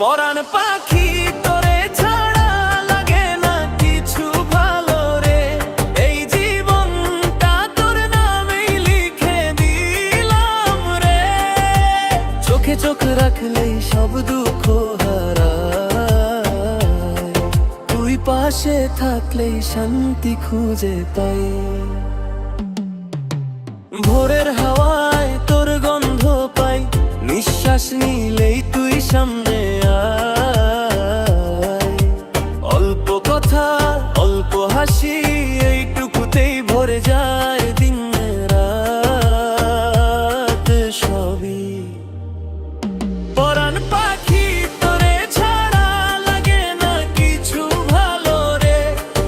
পরাণ পাখি তোরে ছাড়া লাগে না কিছু ভালো রে, এই জীবনটা তোর নামেই লিখে দিলাম রে। চোখে চোখ রাখলেই সব দুঃখ হারায়, তুই পাশে থাকলেই শান্তি খুঁজে পাই। ভোরের হাওয়ায় তোর গন্ধ পাই, নিঃশ্বাস নিলেই তুই সামনে আয়। অল্প কথা অল্প হাসি, এইটুকুতেই ভরে যায় দিন রাত সবই। পরাণ পাখি তোরে ছাড়া লাগে না কিছু ভালো রে,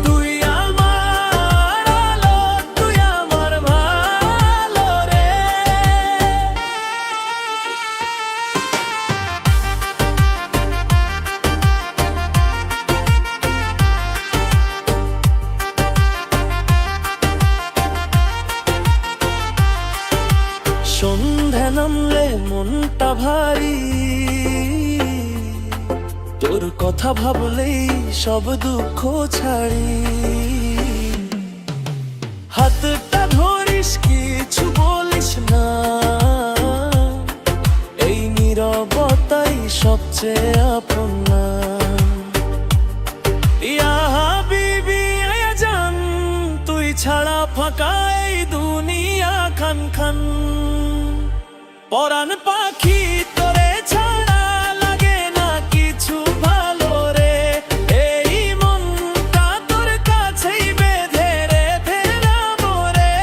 তুই আমার আলো, তুই আমার ভালো রে। সন্ধ্যা নামলে মনটা ভারী, তোর কথা ভাবলেই সব দুঃখ ছাড়ি। হাতটা ধরিস কিছু বলিস না, এই নীরবতাই সবচেয়ে আপন নাম। ইয়া হাবিবি আয়া জান, তুই ছাড়া ফাঁকা এই দুনিয়া খান খান। পরাণ পাখি তোরে ছাড়া লাগে না কিছু ভালো রে, এই মনটা তোর কাছেই বেঁধে রেখে যাবো রে।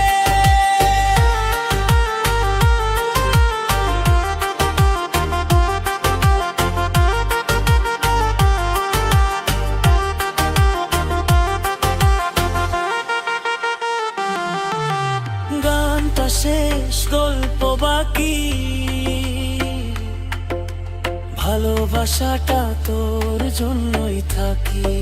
গানটা শেষ, গল্প বাকি, ভালোবাসাটা তোর জন্যই থাকি।